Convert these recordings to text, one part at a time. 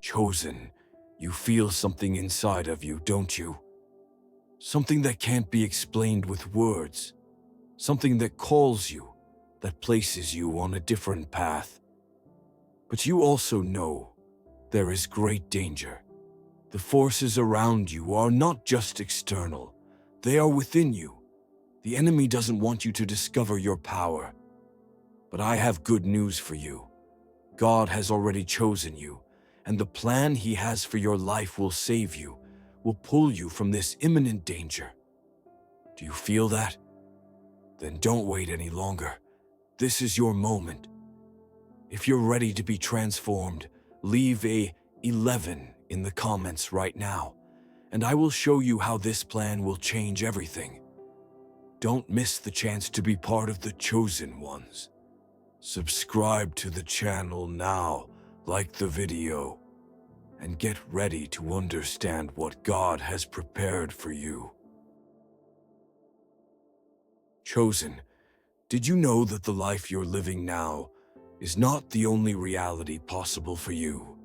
Chosen, you feel something inside of you, don't you? Something that can't be explained with words. Something that calls you, that places you on a different path. But you also know there is great danger. The forces around you are not just external, they are within you. The enemy doesn't want you to discover your power. But I have good news for you. God has already chosen you, and the plan He has for your life will save you, will pull you from this imminent danger. Do you feel that? Then don't wait any longer. This is your moment. If you're ready to be transformed, leave a 11 in the comments right now, and I will show you how this plan will change everything. Don't miss the chance to be part of the chosen ones. Subscribe to the channel now, like the video, and get ready to understand what God has prepared for you. Chosen, did you know that the life you're living now is not the only reality possible for you?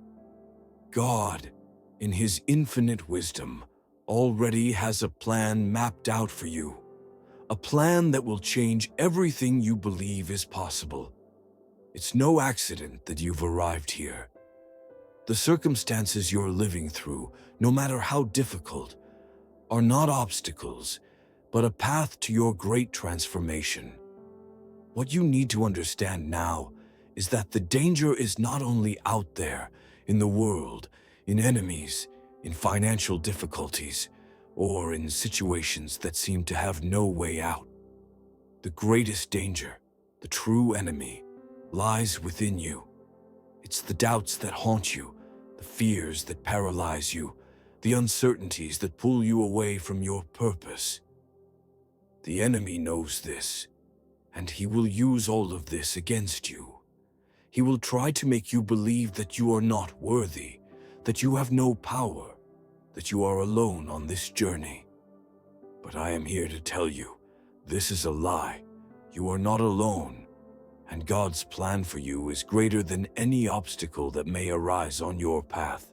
God, in His infinite wisdom, already has a plan mapped out for you. A plan that will change everything you believe is possible. It's no accident that you've arrived here. The circumstances you're living through, no matter how difficult, are not obstacles, but a path to your great transformation. What you need to understand now is that the danger is not only out there, in the world, in enemies, in financial difficulties, or in situations that seem to have no way out. The greatest danger, the true enemy, lies within you. It's the doubts that haunt you, the fears that paralyze you, the uncertainties that pull you away from your purpose. The enemy knows this, and he will use all of this against you. He will try to make you believe that you are not worthy, that you have no power, that you are alone on this journey. But I am here to tell you, this is a lie. You are not alone, and God's plan for you is greater than any obstacle that may arise on your path.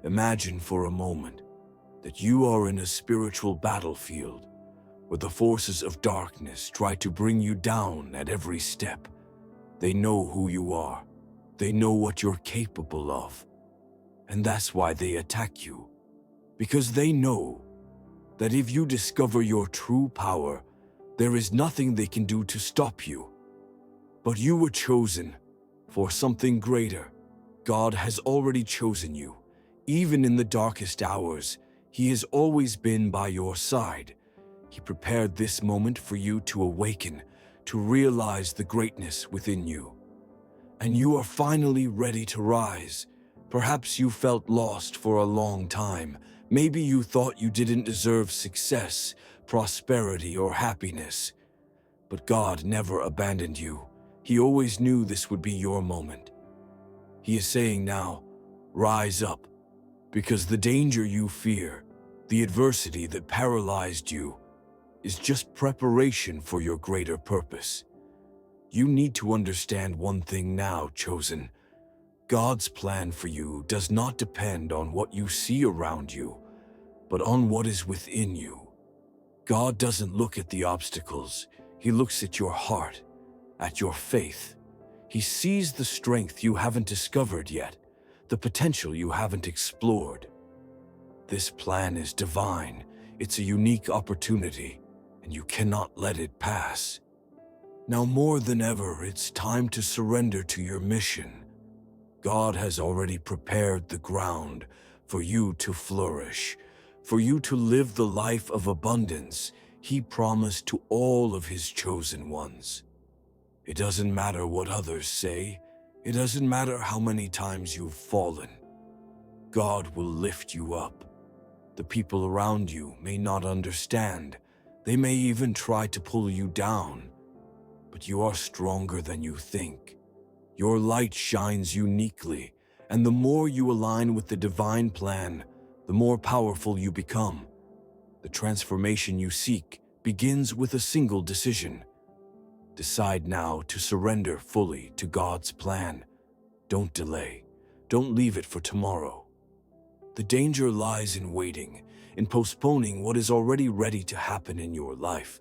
Imagine for a moment that you are in a spiritual battlefield where the forces of darkness try to bring you down at every step. They know who you are. They know what you're capable of. And that's why they attack you. Because they know that if you discover your true power, there is nothing they can do to stop you. But you were chosen for something greater. God has already chosen you. Even in the darkest hours, He has always been by your side. He prepared this moment for you to awaken, to realize the greatness within you. And you are finally ready to rise. Perhaps you felt lost for a long time. Maybe you thought you didn't deserve success, prosperity, or happiness. But God never abandoned you. He always knew this would be your moment. He is saying now, rise up, because the danger you fear, the adversity that paralyzed you, is just preparation for your greater purpose. You need to understand one thing now, chosen. God's plan for you does not depend on what you see around you, but on what is within you. God doesn't look at the obstacles. He looks at your heart, at your faith. He sees the strength you haven't discovered yet, the potential you haven't explored. This plan is divine. It's a unique opportunity, and you cannot let it pass. Now more than ever, it's time to surrender to your mission. God has already prepared the ground for you to flourish, for you to live the life of abundance He promised to all of His chosen ones. It doesn't matter what others say. It doesn't matter how many times you've fallen. God will lift you up. The people around you may not understand. They may even try to pull you down. But you are stronger than you think. Your light shines uniquely, and the more you align with the divine plan, the more powerful you become. The transformation you seek begins with a single decision. Decide now to surrender fully to God's plan. Don't delay. Don't leave it for tomorrow. The danger lies in waiting, in postponing what is already ready to happen in your life.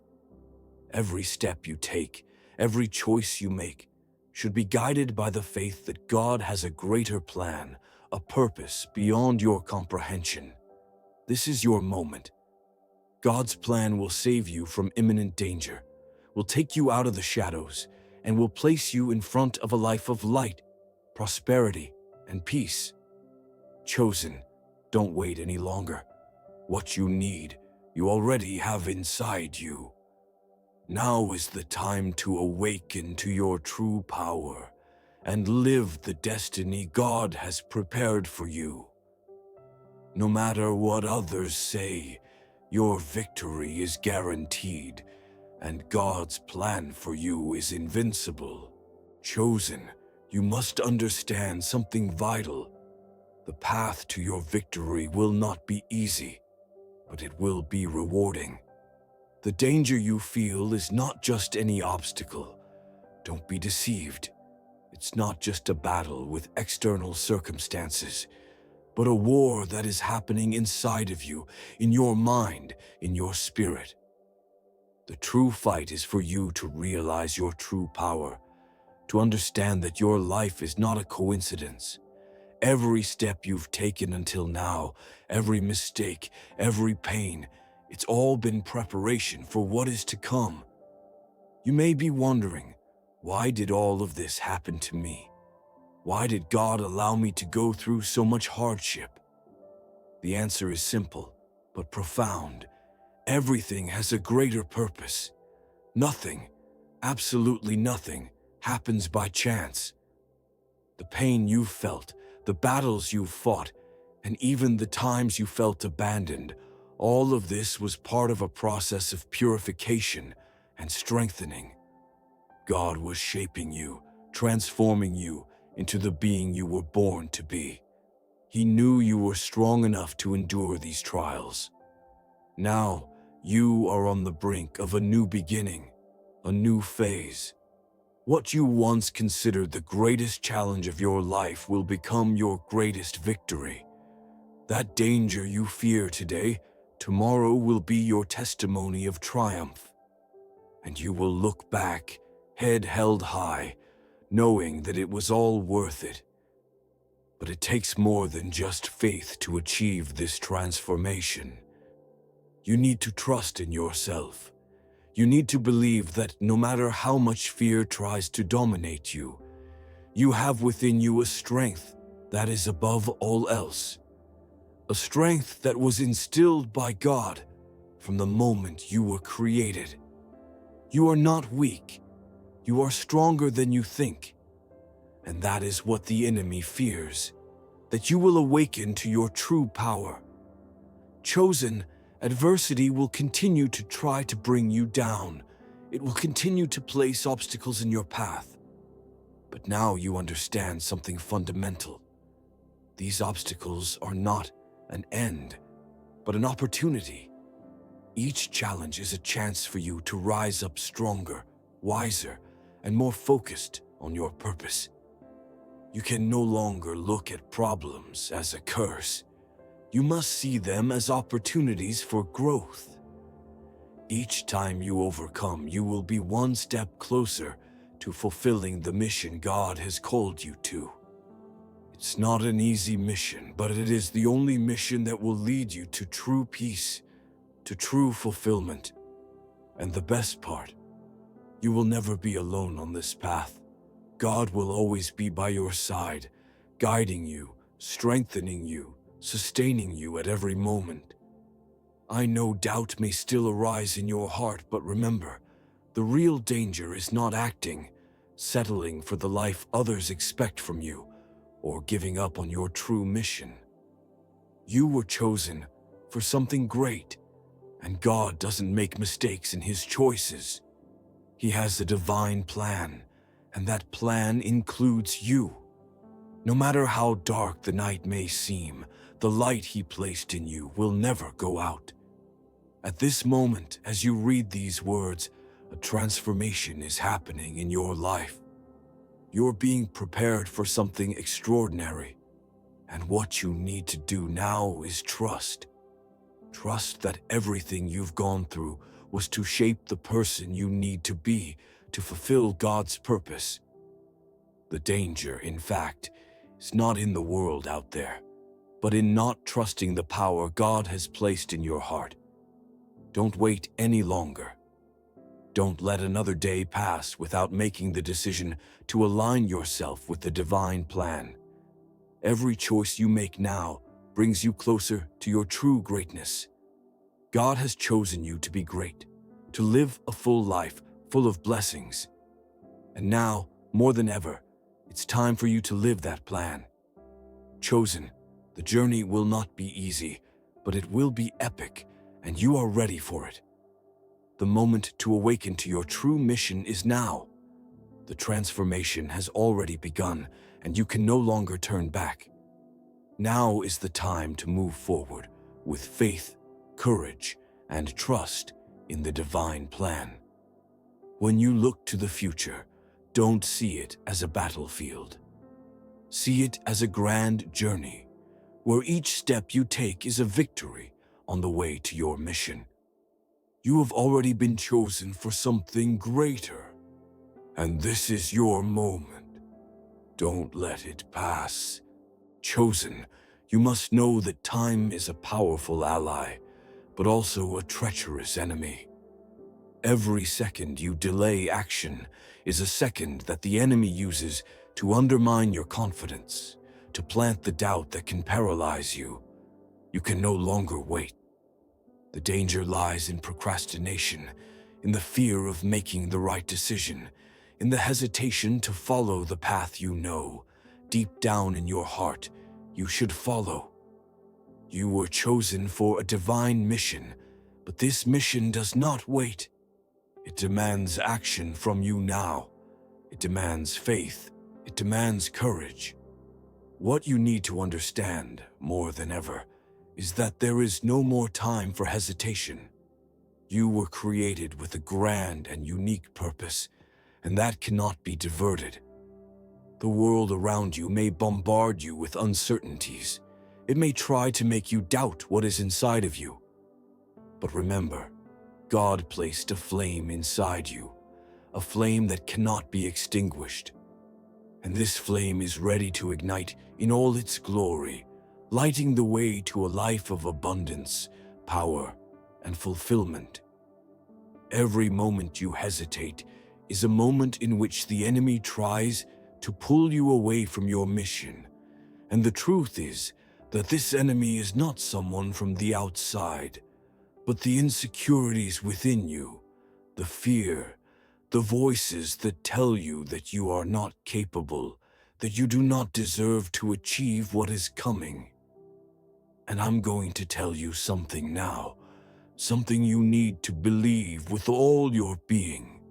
Every step you take, every choice you make, should be guided by the faith that God has a greater plan, a purpose beyond your comprehension. This is your moment. God's plan will save you from imminent danger, will take you out of the shadows, and will place you in front of a life of light, prosperity, and peace. Chosen, don't wait any longer. What you need, you already have inside you. Now is the time to awaken to your true power and live the destiny God has prepared for you. No matter what others say, your victory is guaranteed, and God's plan for you is invincible. Chosen, you must understand something vital. The path to your victory will not be easy, but it will be rewarding. The danger you feel is not just any obstacle. Don't be deceived. It's not just a battle with external circumstances, but a war that is happening inside of you, in your mind, in your spirit. The true fight is for you to realize your true power, to understand that your life is not a coincidence. Every step you've taken until now, every mistake, every pain, it's all been preparation for what is to come. You may be wondering, why did all of this happen to me? Why did God allow me to go through so much hardship? The answer is simple, but profound. Everything has a greater purpose. Nothing, absolutely nothing, happens by chance. The pain you've felt, the battles you've fought, and even the times you felt abandoned, all of this was part of a process of purification and strengthening. God was shaping you, transforming you into the being you were born to be. He knew you were strong enough to endure these trials. Now, you are on the brink of a new beginning, a new phase. What you once considered the greatest challenge of your life will become your greatest victory. That danger you fear today, tomorrow will be your testimony of triumph. And you will look back, head held high, knowing that it was all worth it. But it takes more than just faith to achieve this transformation. You need to trust in yourself. You need to believe that no matter how much fear tries to dominate you, you have within you a strength that is above all else. A strength that was instilled by God from the moment you were created. You are not weak. You are stronger than you think. And that is what the enemy fears, that you will awaken to your true power. Chosen, adversity will continue to try to bring you down. It will continue to place obstacles in your path. But now you understand something fundamental. These obstacles are not an end, but an opportunity. Each challenge is a chance for you to rise up stronger, wiser, and more focused on your purpose. You can no longer look at problems as a curse. You must see them as opportunities for growth. Each time you overcome, you will be one step closer to fulfilling the mission God has called you to. It's not an easy mission, but it is the only mission that will lead you to true peace, to true fulfillment. And the best part, you will never be alone on this path. God will always be by your side, guiding you, strengthening you, sustaining you at every moment. I know doubt may still arise in your heart, but remember, the real danger is not acting, settling for the life others expect from you, or giving up on your true mission. You were chosen for something great, and God doesn't make mistakes in His choices. He has a divine plan, and that plan includes you. No matter how dark the night may seem, the light He placed in you will never go out. At this moment, as you read these words, a transformation is happening in your life. You're being prepared for something extraordinary. And what you need to do now is trust. Trust that everything you've gone through was to shape the person you need to be to fulfill God's purpose. The danger, in fact, is not in the world out there, but in not trusting the power God has placed in your heart. Don't wait any longer. Don't let another day pass without making the decision to align yourself with the divine plan. Every choice you make now brings you closer to your true greatness. God has chosen you to be great, to live a full life full of blessings. And now, more than ever, it's time for you to live that plan. Chosen, the journey will not be easy, but it will be epic, and you are ready for it. The moment to awaken to your true mission is now. The transformation has already begun, and you can no longer turn back. Now is the time to move forward with faith, courage, and trust in the divine plan. When you look to the future, don't see it as a battlefield. See it as a grand journey, where each step you take is a victory on the way to your mission. You have already been chosen for something greater, and this is your moment. Don't let it pass. Chosen, you must know that time is a powerful ally, but also a treacherous enemy. Every second you delay action is a second that the enemy uses to undermine your confidence, to plant the doubt that can paralyze you. You can no longer wait. The danger lies in procrastination, in the fear of making the right decision, in the hesitation to follow the path you know, deep down in your heart, you should follow. You were chosen for a divine mission, but this mission does not wait. It demands action from you now. It demands faith. It demands courage. What you need to understand, more than ever, is that there is no more time for hesitation. You were created with a grand and unique purpose, and that cannot be diverted. The world around you may bombard you with uncertainties. It may try to make you doubt what is inside of you. But remember, God placed a flame inside you, a flame that cannot be extinguished. And this flame is ready to ignite in all its glory, lighting the way to a life of abundance, power, and fulfillment. Every moment you hesitate is a moment in which the enemy tries to pull you away from your mission. And the truth is that this enemy is not someone from the outside, but the insecurities within you, the fear, the voices that tell you that you are not capable, that you do not deserve to achieve what is coming. And I'm going to tell you something now, something you need to believe with all your being.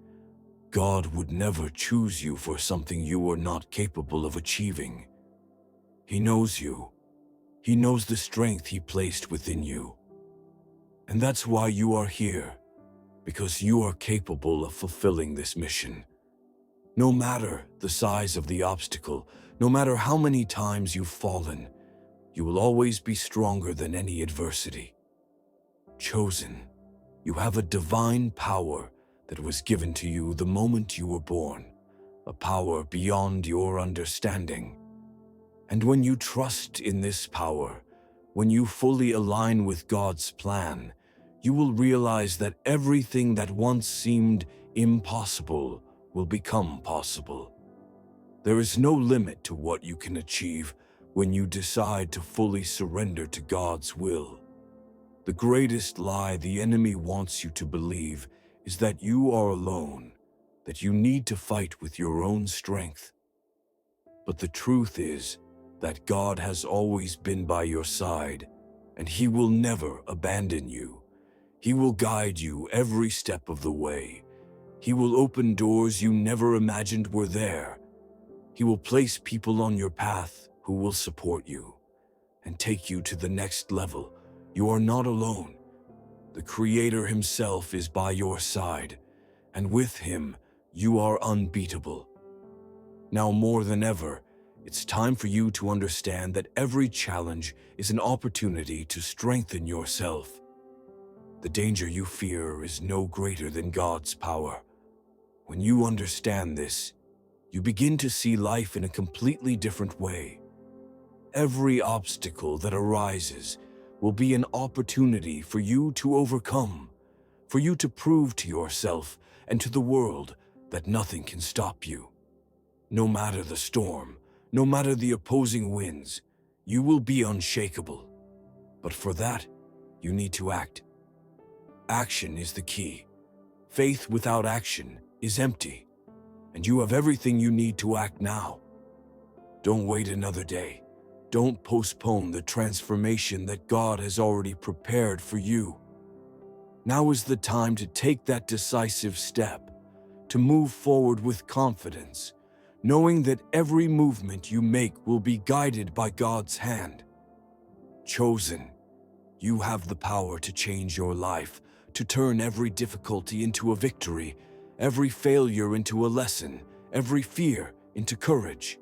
God would never choose you for something you are not capable of achieving. He knows you. He knows the strength He placed within you. And that's why you are here, because you are capable of fulfilling this mission. No matter the size of the obstacle, no matter how many times you've fallen, you will always be stronger than any adversity. Chosen, you have a divine power that was given to you the moment you were born, a power beyond your understanding. And when you trust in this power, when you fully align with God's plan, you will realize that everything that once seemed impossible will become possible. There is no limit to what you can achieve when you decide to fully surrender to God's will. The greatest lie the enemy wants you to believe is that you are alone, that you need to fight with your own strength. But the truth is that God has always been by your side, and He will never abandon you. He will guide you every step of the way. He will open doors you never imagined were there. He will place people on your path who will support you and take you to the next level. You are not alone. The Creator Himself is by your side, and with Him, you are unbeatable. Now more than ever, It's time for you to understand that every challenge is an opportunity to strengthen yourself. The danger you fear is no greater than God's power. When you understand this, you begin to see life in a completely different way. Every obstacle that arises will be an opportunity for you to overcome, for you to prove to yourself and to the world that nothing can stop you. No matter the storm, no matter the opposing winds, you will be unshakable. But for that, you need to act. Action is the key. Faith without action is empty, and you have everything you need to act now. Don't wait another day. Don't postpone the transformation that God has already prepared for you. Now is the time to take that decisive step, to move forward with confidence, knowing that every movement you make will be guided by God's hand. Chosen, you have the power to change your life, to turn every difficulty into a victory, every failure into a lesson, every fear into courage.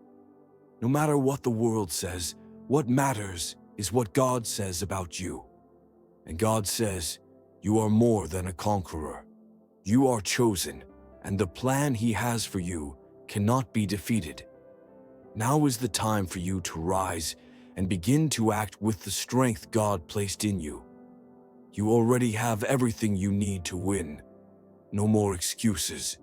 No matter what the world says, what matters is what God says about you. And God says, you are more than a conqueror. You are chosen, and the plan He has for you cannot be defeated. Now is the time for you to rise and begin to act with the strength God placed in you. You already have everything you need to win. No more excuses.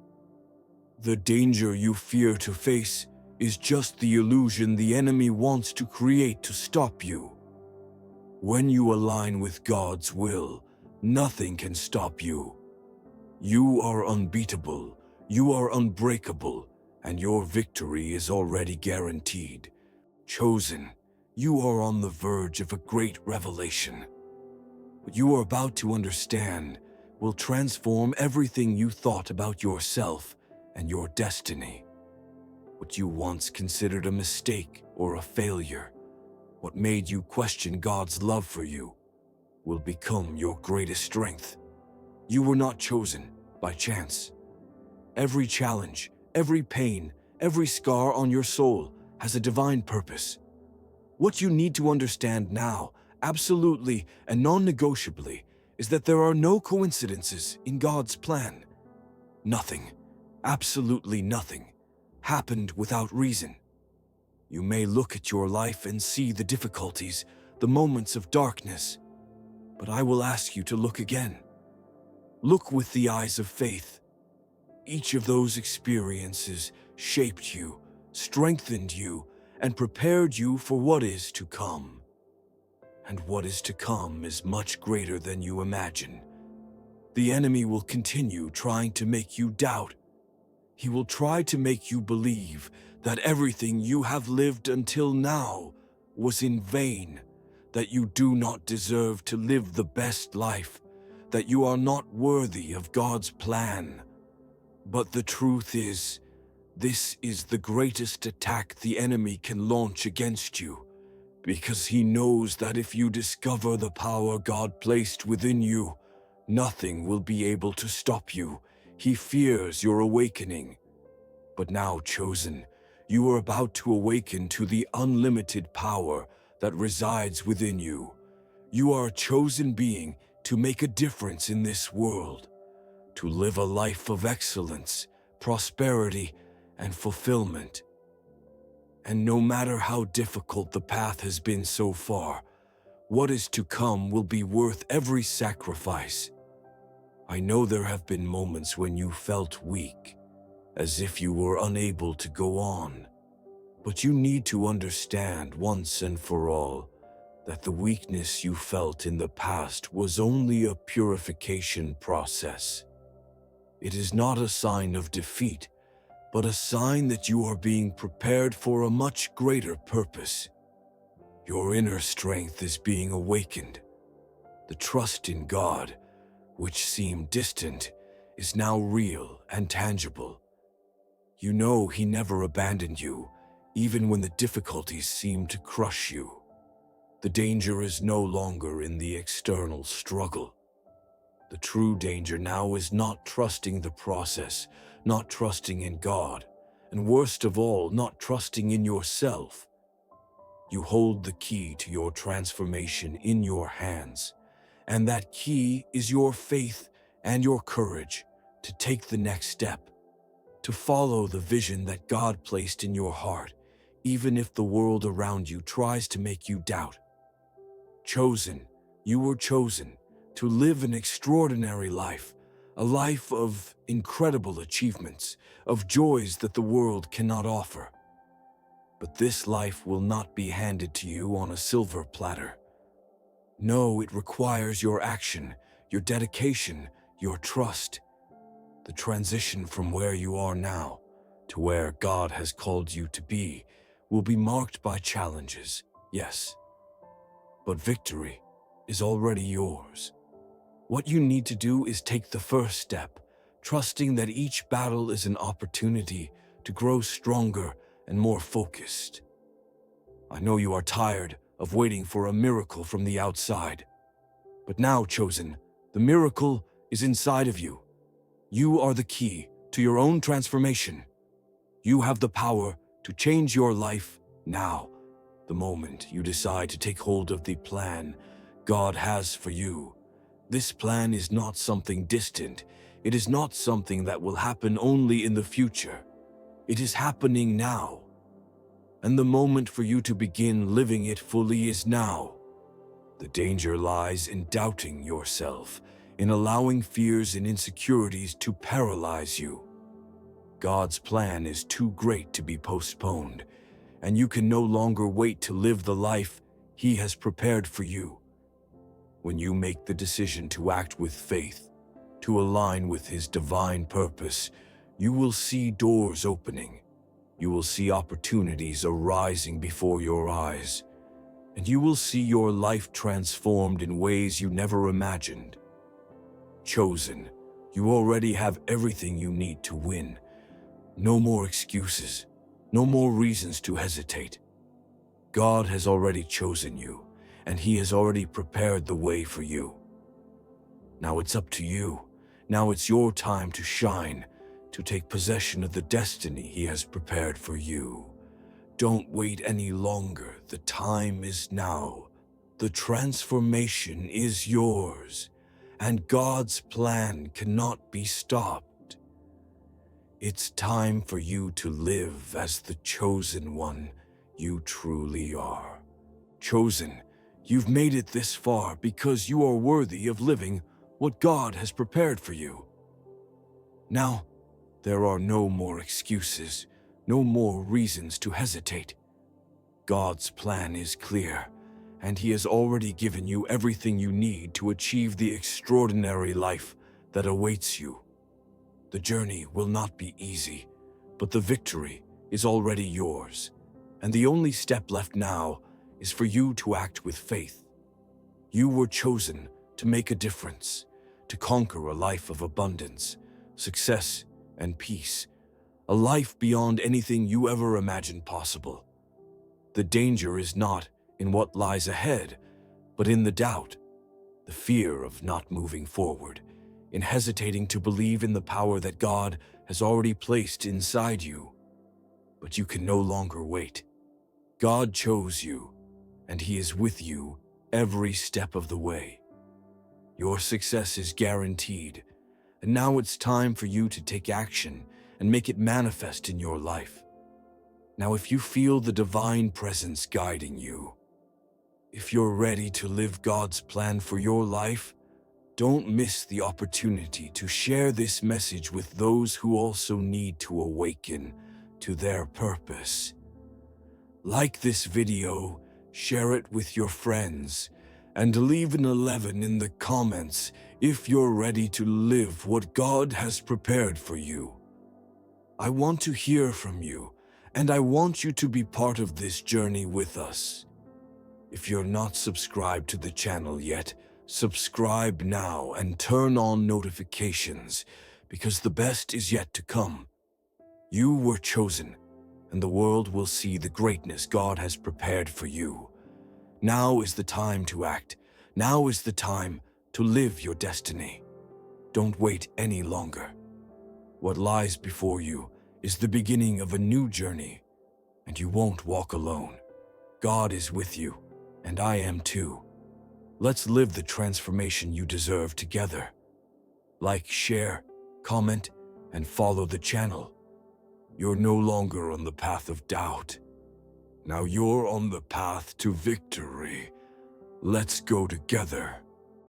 The danger you fear to face is just the illusion the enemy wants to create to stop you. When you align with God's will, nothing can stop you. You are unbeatable, you are unbreakable, and your victory is already guaranteed. Chosen, you are on the verge of a great revelation. What you are about to understand will transform everything you thought about yourself and your destiny. What you once considered a mistake or a failure, what made you question God's love for you, will become your greatest strength. You were not chosen by chance. Every challenge, every pain, every scar on your soul has a divine purpose. What you need to understand now, absolutely and non-negotiably, is that there are no coincidences in God's plan. Nothing, absolutely nothing, happened without reason. You may look at your life and see the difficulties, the moments of darkness, but I will ask you to look again. Look with the eyes of faith. Each of those experiences shaped you, strengthened you, and prepared you for what is to come. And what is to come is much greater than you imagine. The enemy will continue trying to make you doubt. He will try to make you believe that everything you have lived until now was in vain, that you do not deserve to live the best life, that you are not worthy of God's plan. But the truth is, this is the greatest attack the enemy can launch against you, because he knows that if you discover the power God placed within you, nothing will be able to stop you. He fears your awakening. But now, chosen, you are about to awaken to the unlimited power that resides within you. You are a chosen being to make a difference in this world, to live a life of excellence, prosperity, and fulfillment. And no matter how difficult the path has been so far, what is to come will be worth every sacrifice. I know there have been moments when you felt weak, as if you were unable to go on. But you need to understand once and for all that the weakness you felt in the past was only a purification process. It is not a sign of defeat, but a sign that you are being prepared for a much greater purpose. Your inner strength is being awakened. The trust in God, which seemed distant, is now real and tangible. You know He never abandoned you, even when the difficulties seemed to crush you. The danger is no longer in the external struggle. The true danger now is not trusting the process, not trusting in God, and worst of all, not trusting in yourself. You hold the key to your transformation in your hands, and that key is your faith and your courage to take the next step, to follow the vision that God placed in your heart, even if the world around you tries to make you doubt. Chosen, you were chosen to live an extraordinary life, a life of incredible achievements, of joys that the world cannot offer. But this life will not be handed to you on a silver platter. No, it requires your action, your dedication, your trust. The transition from where you are now to where God has called you to be will be marked by challenges, yes. But victory is already yours. What you need to do is take the first step, trusting that each battle is an opportunity to grow stronger and more focused. I know you are tired of waiting for a miracle from the outside. But now, Chosen, the miracle is inside of you. You are the key to your own transformation. You have the power to change your life now, the moment you decide to take hold of the plan God has for you. This plan is not something distant. It is not something that will happen only in the future. It is happening now. And the moment for you to begin living it fully is now. The danger lies in doubting yourself, in allowing fears and insecurities to paralyze you. God's plan is too great to be postponed, and you can no longer wait to live the life He has prepared for you. When you make the decision to act with faith, to align with His divine purpose, you will see doors opening. You will see opportunities arising before your eyes, and you will see your life transformed in ways you never imagined. Chosen, you already have everything you need to win. No more excuses, no more reasons to hesitate. God has already chosen you, and He has already prepared the way for you. Now it's up to you. Now it's your time to shine, to take possession of the destiny He has prepared for you. Don't wait any longer. The time is now. The transformation is yours, and God's plan cannot be stopped. It's time for you to live as the chosen one you truly are. Chosen, you've made it this far because you are worthy of living what God has prepared for you. Now, there are no more excuses, no more reasons to hesitate. God's plan is clear, and He has already given you everything you need to achieve the extraordinary life that awaits you. The journey will not be easy, but the victory is already yours, and the only step left now is for you to act with faith. You were chosen to make a difference, to conquer a life of abundance, success, and peace, a life beyond anything you ever imagined possible. The danger is not in what lies ahead, but in the doubt, the fear of not moving forward, in hesitating to believe in the power that God has already placed inside you. But you can no longer wait. God chose you, and He is with you every step of the way. Your success is guaranteed, and now it's time for you to take action and make it manifest in your life. Now, if you feel the divine presence guiding you, if you're ready to live God's plan for your life, don't miss the opportunity to share this message with those who also need to awaken to their purpose. Like this video, share it with your friends, and leave an 11 in the comments if you're ready to live what God has prepared for you. I want to hear from you, and I want you to be part of this journey with us. If you're not subscribed to the channel yet, subscribe now and turn on notifications, because the best is yet to come. You were chosen, and the world will see the greatness God has prepared for you. Now is the time to act. Now is the time to live your destiny. Don't wait any longer. What lies before you is the beginning of a new journey, and you won't walk alone. God is with you, and I am too. Let's live the transformation you deserve together. Like, share, comment, and follow the channel. You're no longer on the path of doubt. Now you're on the path to victory. Let's go together.